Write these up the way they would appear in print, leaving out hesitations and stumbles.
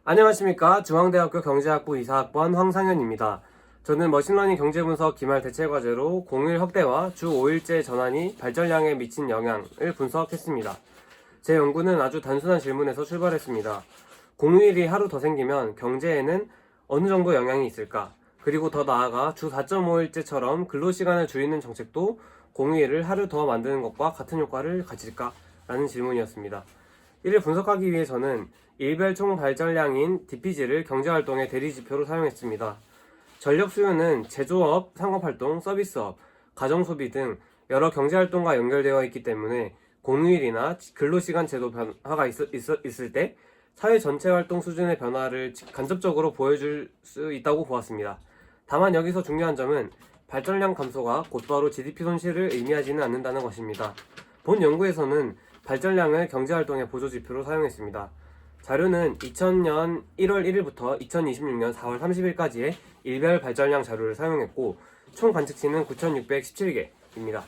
안녕하십니까. 중앙대학교 경제학부 이사학번 황상현입니다. 저는 머신러닝 경제분석 기말 대체과제로 공휴일 확대와 주 5일제 전환이 발전량에 미친 영향을 분석했습니다. 제 연구는 아주 단순한 질문에서 출발했습니다. 공휴일이 하루 더 생기면 경제에는 어느 정도 영향이 있을까? 그리고 더 나아가 주 4.5일제처럼 근로시간을 줄이는 정책도 공휴일을 하루 더 만드는 것과 같은 효과를 가질까? 라는 질문이었습니다. 이를 분석하기 위해 저는 일별 총 발전량인 DPG를 경제활동의 대리지표로 사용했습니다. 전력 수요는 제조업, 상업활동, 서비스업, 가정소비 등 여러 경제활동과 연결되어 있기 때문에 공휴일이나 근로시간 제도 변화가 있을 때 사회 전체 활동 수준의 변화를 간접적으로 보여줄 수 있다고 보았습니다. 다만 여기서 중요한 점은 발전량 감소가 곧바로 GDP 손실을 의미하지는 않는다는 것입니다. 본 연구에서는 발전량을 경제활동의 보조지표로 사용했습니다. 자료는 2000년 1월 1일부터 2026년 4월 30일까지의 일별 발전량 자료를 사용했고 총 관측치는 9617개입니다.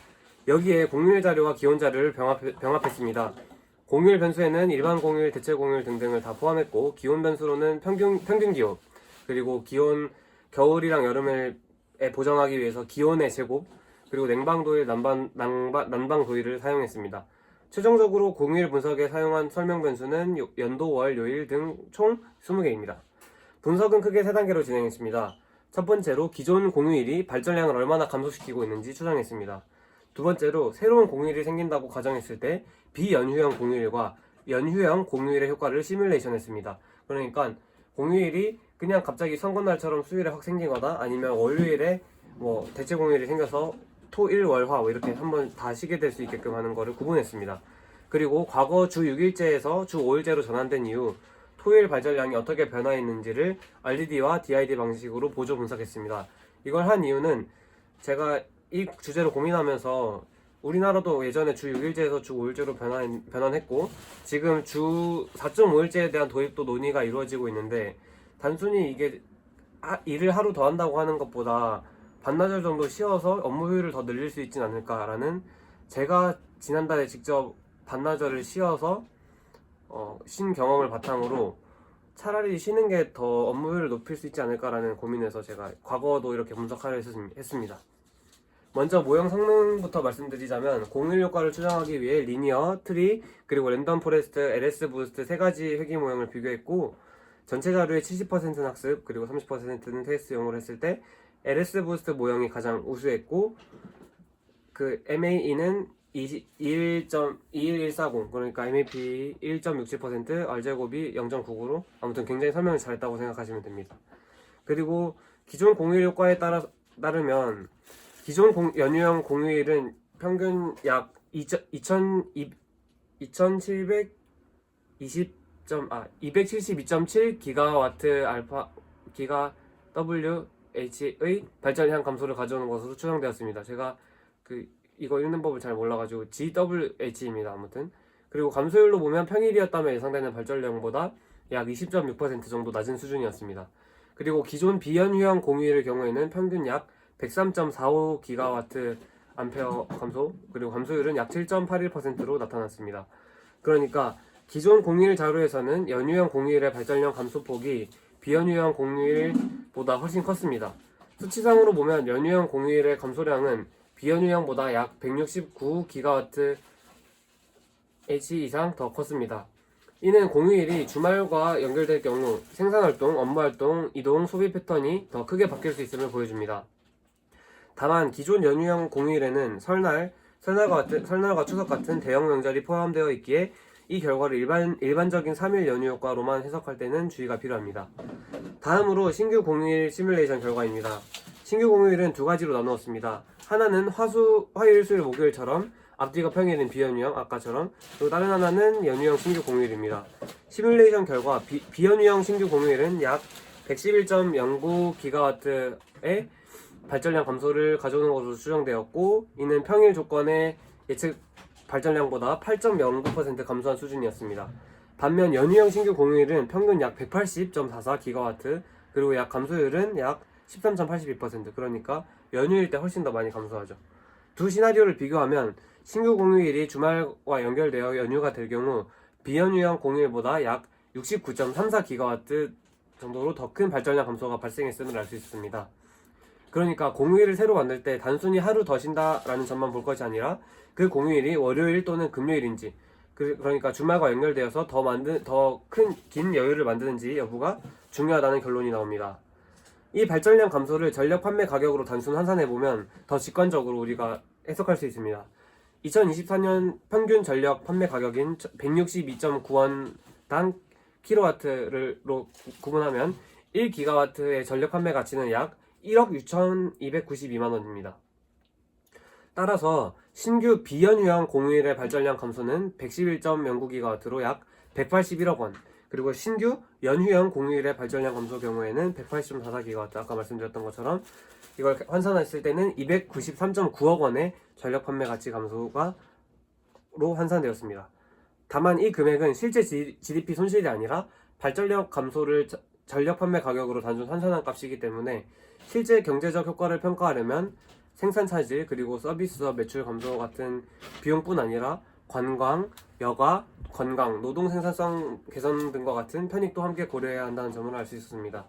여기에 공휴일 자료와 기온 자료를 병합했습니다. 공휴일 변수에는 일반 공휴일, 대체 공휴일 등등을 다 포함했고 기온 변수로는 평균 기온, 그리고 기온 겨울이랑 여름을 보정하기 위해서 기온의 제곱, 그리고 냉방도일, 난방도일을 사용했습니다. 최종적으로 공휴일 분석에 사용한 설명 변수는 연도, 월, 요일 등 총 20개입니다. 분석은 크게 3단계로 진행했습니다. 첫 번째로 기존 공휴일이 발전량을 얼마나 감소시키고 있는지 추정했습니다. 두 번째로 새로운 공휴일이 생긴다고 가정했을 때 비연휴형 공휴일과 연휴형 공휴일의 효과를 시뮬레이션했습니다. 그러니까 공휴일이 그냥 갑자기 선거날처럼 수요일에 확 생기거나 아니면 월요일에 대체 공휴일이 생겨서 토, 일, 월, 화 이렇게 한번 다 쉬게 될 수 있게끔 하는 것을 구분했습니다. 그리고 과거 주 6일제에서 주 5일제로 전환된 이후 토요일 발전량이 어떻게 변화했는지를 RDD와 DID 방식으로 보조 분석했습니다. 이걸 한 이유는 제가 이 주제로 고민하면서 우리나라도 예전에 주 6일제에서 주 5일제로 변환했고 지금 주 4.5일제에 대한 도입도 논의가 이루어지고 있는데 단순히 이게 일을 하루 더 한다고 하는 것보다 반나절 정도 쉬어서 업무 효율을 더 늘릴 수 있진 않을까라는, 제가 지난달에 직접 반나절을 쉬어서 쉰 경험을 바탕으로 차라리 쉬는 게 더 업무 효율을 높일 수 있지 않을까라는 고민에서 제가 과거도 이렇게 분석하려 했습니다. 먼저 모형 성능부터 말씀드리자면 공휴일 효과를 추정하기 위해 리니어, 트리, 그리고 랜덤 포레스트, LS 부스트 세 가지 회귀 모형을 비교했고 전체 자료의 70%는 학습, 그리고 30%는 테스트용으로 했을 때 LS 부스트 모형이 가장 우수했고 그 MAE는 21140, 그러니까 MAP 1.67%, R제곱이 0.99로 아무튼 굉장히 설명을 잘했다고 생각하시면 됩니다. 그리고 기존 공휴일 효과에 따르면 기존 연휴형 공휴일은 평균 약 272.7 기가와트 WH의 발전량 감소를 가져오는 것으로 추정되었습니다. 제가 이거 읽는 법을 잘 몰라가지고 GWH입니다. 아무튼 그리고 감소율로 보면 평일이었다면 예상되는 발전량보다 약 20.6% 정도 낮은 수준이었습니다. 그리고 기존 비연휴형 공휴일의 경우에는 평균 약 103.45 기가와트 암페어 감소, 그리고 감소율은 약 7.81%로 나타났습니다. 그러니까 기존 공휴일 자료에서는 연휴형 공휴일의 발전량 감소폭이 비연휴형 공휴일보다 훨씬 컸습니다. 수치상으로 보면 연휴형 공휴일의 감소량은 비연휴형보다 약 169기가와트 H 이상 더 컸습니다. 이는 공휴일이 주말과 연결될 경우 생산활동, 업무활동, 이동, 소비 패턴이 더 크게 바뀔 수 있음을 보여줍니다. 다만 기존 연휴형 공휴일에는 설날과 추석 같은 대형 명절이 포함되어 있기에 이 결과를 일반적인 3일 연휴 효과로만 해석할 때는 주의가 필요합니다. 다음으로 신규 공휴일 시뮬레이션 결과입니다. 신규 공휴일은 두 가지로 나누었습니다. 하나는 화요일, 수요일, 목요일처럼 앞뒤가 평일인 비연휴형 아까처럼, 그리고 다른 하나는 연휴형 신규 공휴일입니다. 시뮬레이션 결과 비연휴형 신규 공휴일은 약 111.09기가와트의 발전량 감소를 가져오는 것으로 추정되었고 이는 평일 조건의 예측 발전량보다 8.09% 감소한 수준이었습니다. 반면 연휴형 신규 공휴일은 평균 약 180.44기가와트, 그리고 약 감소율은 약 13.82%, 그러니까 연휴일 때 훨씬 더 많이 감소하죠. 두 시나리오를 비교하면 신규 공휴일이 주말과 연결되어 연휴가 될 경우 비연휴형 공휴일보다 약 69.34GW 정도로 더 큰 발전량 감소가 발생했음을 알 수 있습니다. 그러니까 공휴일을 새로 만들 때 단순히 하루 더 쉰다라는 점만 볼 것이 아니라 그 공휴일이 월요일 또는 금요일인지, 그러니까 주말과 연결되어서 더 긴 여유를 만드는지 여부가 중요하다는 결론이 나옵니다. 이 발전량 감소를 전력 판매 가격으로 단순 환산해보면 더 직관적으로 우리가 해석할 수 있습니다. 2024년 평균 전력 판매 가격인 162.9원당 킬로와트로 구분하면 1기가와트의 전력 판매 가치는 약 1억 6,292만 원입니다. 따라서 신규 비연휴형 공휴일의 발전량 감소는 111.09기가와트로 약 181억 원, 그리고 신규 연휴형 공휴일의 발전량 감소 경우에는 180.44기가와트, 아까 말씀드렸던 것처럼 이걸 환산했을 때는 293.9억 원의 전력 판매 가치 감소가로 환산되었습니다. 다만 이 금액은 실제 GDP 손실이 아니라 발전력 감소를 전력 판매 가격으로 단순 환산한 값이기 때문에 실제 경제적 효과를 평가하려면 생산 차질 그리고 서비스업 매출 감소 같은 비용뿐 아니라 관광, 여가, 건강, 노동 생산성 개선 등과 같은 편익도 함께 고려해야 한다는 점을 알 수 있습니다.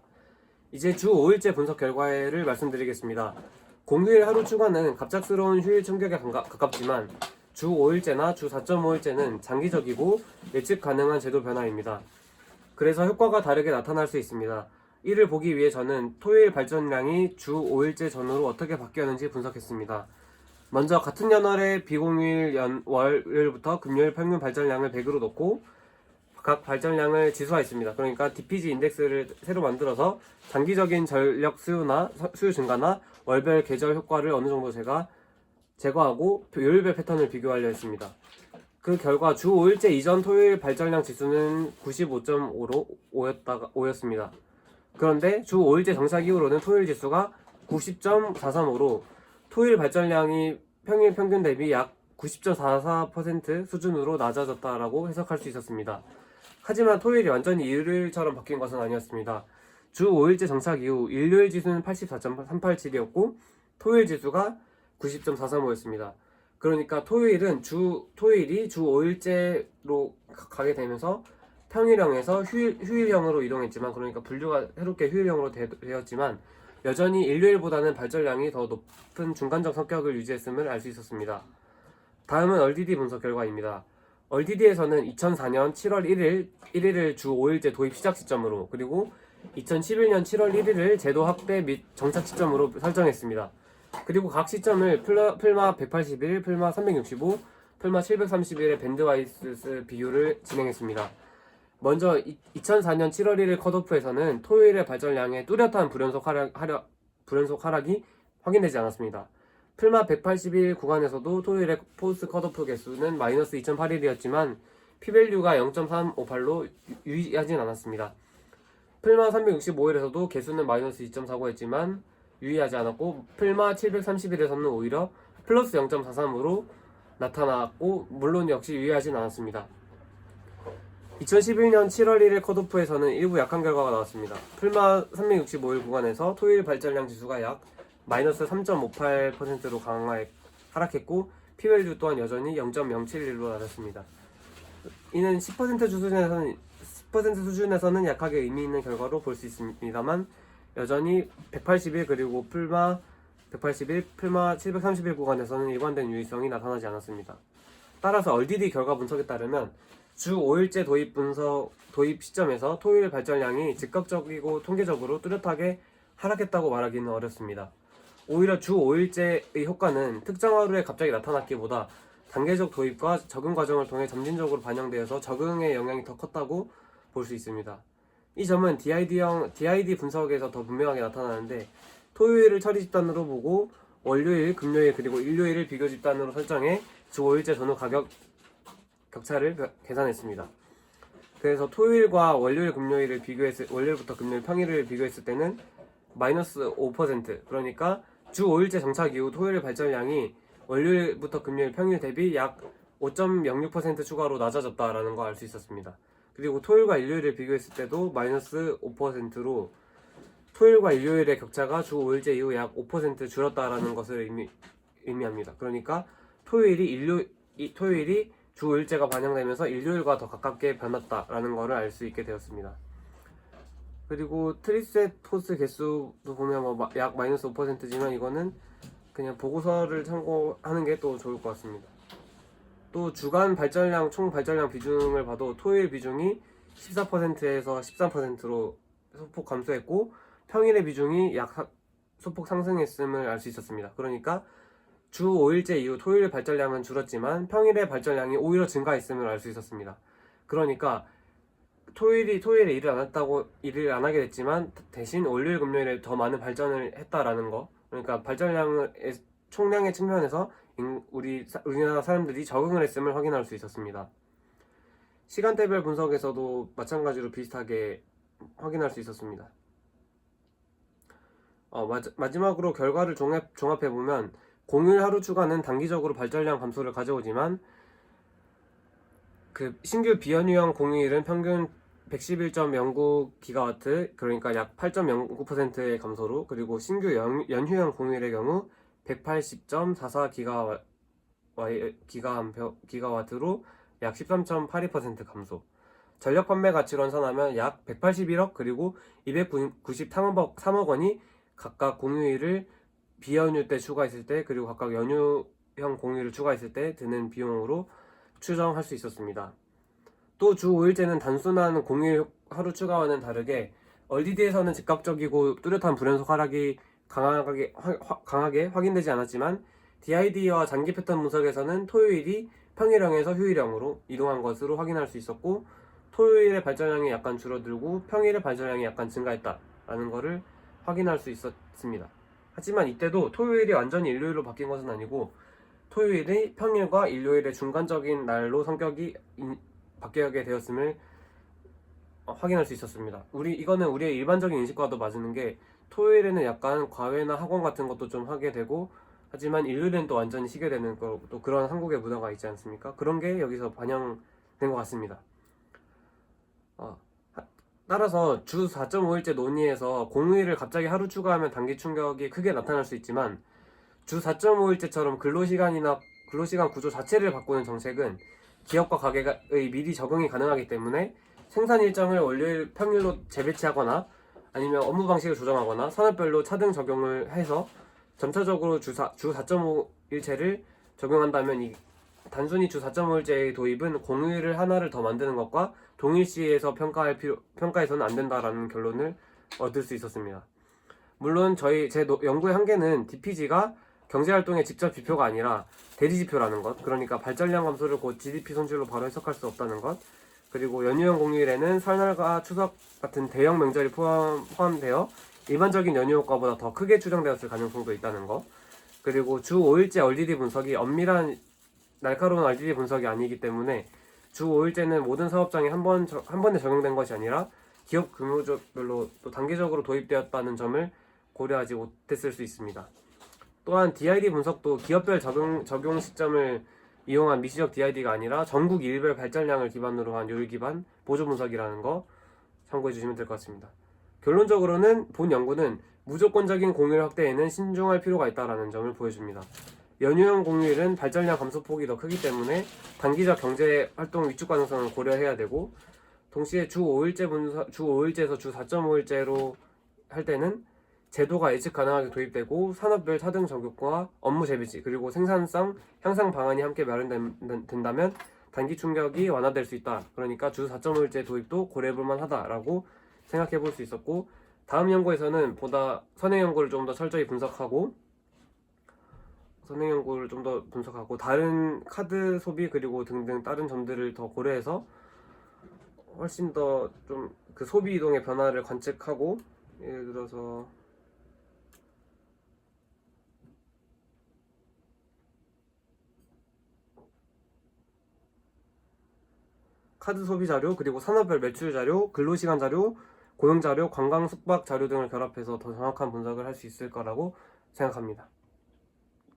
이제 주 5일째 분석 결과를 말씀드리겠습니다. 공휴일 하루 추가는 갑작스러운 휴일 충격에 가깝지만 주 5일째나 주 4.5일째는 장기적이고 예측 가능한 제도 변화입니다. 그래서 효과가 다르게 나타날 수 있습니다. 이를 보기 위해 저는 토요일 발전량이 주 5일째 전후로 어떻게 바뀌었는지 분석했습니다. 먼저 같은 연월의 비공휴일 월요일부터 금요일 평균 발전량을 100으로 놓고 각 발전량을 지수화했습니다. 그러니까 DPG 인덱스를 새로 만들어서 장기적인 전력 수요 증가나 월별 계절 효과를 어느 정도 제거하고 요일별 패턴을 비교하려 했습니다. 그 결과 주 5일째 이전 토요일 발전량 지수는 95.5였습니다. 그런데 주 5일째 정착 이후로는 토요일 지수가 90.435로 토요일 발전량이 평일 평균 대비 약 90.44% 수준으로 낮아졌다라고 해석할 수 있었습니다. 하지만 토요일이 완전히 일요일처럼 바뀐 것은 아니었습니다. 주 5일째 정착 이후 일요일 지수는 84.387이었고 토요일 지수가 90.435였습니다. 그러니까 토요일이 주 5일째로 가게 되면서 평일형에서 휴일형으로 이동했지만, 그러니까 분류가 새롭게 휴일형으로 되었지만 여전히 일요일보다는 발전량이 더 높은 중간적 성격을 유지했음을 알 수 있었습니다. 다음은 얼디디 분석 결과입니다. 얼디디에서는 2004년 7월 1일을 주 5일째 도입 시작 시점으로, 그리고 2011년 7월 1일을 제도 확대 및 정착 시점으로 설정했습니다. 그리고 각 시점을 풀마 181, 풀마 365, 풀마 731의 밴드와이스 비교를 진행했습니다. 먼저 2004년 7월 1일 컷오프에서는 토요일의 발전량의 뚜렷한 불연속 하락이 확인되지 않았습니다. 풀마 181 구간에서도 토요일의 포스트 컷오프 개수는 마이너스 2.81이었지만 P밸류가 0.358로 유의하진 않았습니다. 풀마 365일에서도 개수는 마이너스 2.49였지만 유의하지 않았고, 풀마 731에서는 오히려 플러스 0.43으로 나타났고, 물론 역시 유의하진 않았습니다. 2011년 7월 1일 컷오프에서는 일부 약한 결과가 나왔습니다. 풀마 365일 구간에서 토요일 발전량 지수가 약 마이너스 3.58%로 하락했고, P밸류 또한 여전히 0.071로 낮았습니다. 이는 10% 수준에서는 약하게 의미 있는 결과로 볼 수 있습니다만 여전히 181 그리고 풀마 181, 풀마 731 구간에서는 일관된 유의성이 나타나지 않았습니다. 따라서 얼디디 결과 분석에 따르면 주 5일째 도입 시점에서 토요일 발전량이 즉각적이고 통계적으로 뚜렷하게 하락했다고 말하기는 어렵습니다. 오히려 주 5일째의 효과는 특정 하루에 갑자기 나타났기보다 단계적 도입과 적응 과정을 통해 점진적으로 반영되어서 적응의 영향이 더 컸다고 볼 수 있습니다. 이 점은 DID 분석에서 더 분명하게 나타나는데, 토요일을 처리 집단으로 보고 월요일, 금요일 그리고 일요일을 비교 집단으로 설정해 주 5일째 전후 가격 격차를 계산했습니다. 그래서 토요일과 월요일부터 금요일 평일을 비교했을 때는 마이너스 5%, 그러니까 주 5일째 정착 이후 토요일 발전량이 월요일부터 금요일 평일 대비 약 5.06% 추가로 낮아졌다라는 거 알 수 있었습니다. 그리고 토요일과 일요일을 비교했을 때도 마이너스 5%로 토요일과 일요일의 격차가 주 5일째 이후 약 5% 줄었다라는 것을 의미합니다. 그러니까 토요일이 주 5일제가 반영되면서 일요일과 더 가깝게 변했다라는 것을 알 수 있게 되었습니다. 그리고 트리세토스 개수도 보면 뭐 약 마이너스 5%지만 이거는 그냥 보고서를 참고하는 게 또 좋을 것 같습니다. 또 주간 발전량 총 발전량 비중을 봐도 토요일 비중이 14%에서 13%로 소폭 감소했고 평일의 비중이 소폭 상승했음을 알 수 있었습니다. 그러니까 주 5일제 이후 토요일 발전량은 줄었지만 평일의 발전량이 오히려 증가했음을 알 수 있었습니다. 그러니까 토요일에 일을 안 하게 됐지만 대신 월요일 금요일에 더 많은 발전을 했다라는 거. 그러니까 발전량의 총량의 측면에서 우리나라 사람들이 적응을 했음을 확인할 수 있었습니다. 시간대별 분석에서도 마찬가지로 비슷하게 확인할 수 있었습니다. 마지막으로 결과를 종합해보면 공휴일 하루 추가는 단기적으로 발전량 감소를 가져오지만 그 신규 비연휴형 공휴일은 평균 111.09GW, 그러니까 약 8.09%의 감소로, 그리고 신규 연휴형 공휴일의 경우 180.44GW로 약 13.82% 감소. 전력 판매 가치로 환산하면 약 181억 그리고 293억 원이 각각 공휴일을 비연휴 때 추가했을 때, 그리고 각각 연휴형 공휴일을 추가했을 때 드는 비용으로 추정할 수 있었습니다. 또 주 5일제는 단순한 공휴일 하루 추가와는 다르게 얼디디에서는 즉각적이고 뚜렷한 불연속 하락이 강하게 확인되지 않았지만 DID와 장기 패턴 분석에서는 토요일이 평일형에서 휴일형으로 이동한 것으로 확인할 수 있었고, 토요일의 발전량이 약간 줄어들고 평일의 발전량이 약간 증가했다라는 것을 확인할 수 있었습니다. 하지만 이때도 토요일이 완전히 일요일로 바뀐 것은 아니고 토요일이 평일과 일요일의 중간적인 날로 성격이 바뀌게 되었음을 확인할 수 있었습니다. 이거는 우리의 일반적인 인식과도 맞는 게 토요일에는 약간 과외나 학원 같은 것도 좀 하게 되고, 하지만 일요일은 또 완전히 쉬게 되는 또 그런 한국의 문화가 있지 않습니까? 그런 게 여기서 반영된 것 같습니다. 따라서 주 4.5일제 논의에서 공휴일을 갑자기 하루 추가하면 단기 충격이 크게 나타날 수 있지만 주 4.5일제처럼 근로시간 구조 자체를 바꾸는 정책은 기업과 가게의 미리 적응이 가능하기 때문에 생산 일정을 월요일 평일로 재배치하거나 아니면 업무 방식을 조정하거나 산업별로 차등 적용을 해서 점차적으로 주 4.5일제를 적용한다면 단순히 주 4.5일제의 도입은 공휴일을 하나를 더 만드는 것과 동일시에서 평가해서는 안 된다라는 결론을 얻을 수 있었습니다. 물론 제 연구의 한계는 DPG가 경제활동의 직접 지표가 아니라 대리지표라는 것, 그러니까 발전량 감소를 곧 GDP 손실로 바로 해석할 수 없다는 것, 그리고 연휴형 공휴일에는 설날과 추석 같은 대형 명절이 포함되어 일반적인 연휴 효과보다 더 크게 추정되었을 가능성도 있다는 것, 그리고 주 5일제 RDD 분석이 엄밀한 날카로운 RDD 분석이 아니기 때문에 주 5일제는 모든 사업장에 한 번에 적용된 것이 아니라 기업 규모별로 또 단계적으로 도입되었다는 점을 고려하지 못했을 수 있습니다. 또한 DID 분석도 기업별 적용 시점을 이용한 미시적 DID가 아니라 전국 일별 발전량을 기반으로 한 요일 기반 보조 분석이라는 거 참고해 주시면 될 것 같습니다. 결론적으로는 본 연구는 무조건적인 공휴일 확대에는 신중할 필요가 있다는 점을 보여줍니다. 연휴형 공휴일은 발전량 감소폭이 더 크기 때문에 단기적 경제 활동 위축 가능성을 고려해야 되고, 동시에 주 5일제에서 주 4.5일제로 할 때는 제도가 예측 가능하게 도입되고 산업별 차등 적용과 업무 재배치 그리고 생산성 향상 방안이 함께 마련된다면 단기 충격이 완화될 수 있다. 그러니까 주 4.5일제 도입도 고려해볼 만하다라고 생각해볼 수 있었고, 다음 연구에서는 보다 선행 연구를 좀 더 철저히 분석하고 다른 카드 소비 그리고 등등 다른 점들을 더 고려해서 훨씬 더 좀 그 소비 이동의 변화를 관측하고, 예를 들어서 카드 소비 자료, 그리고 산업별 매출 자료, 근로시간 자료, 고용 자료, 관광 숙박 자료 등을 결합해서 더 정확한 분석을 할 수 있을 거라고 생각합니다.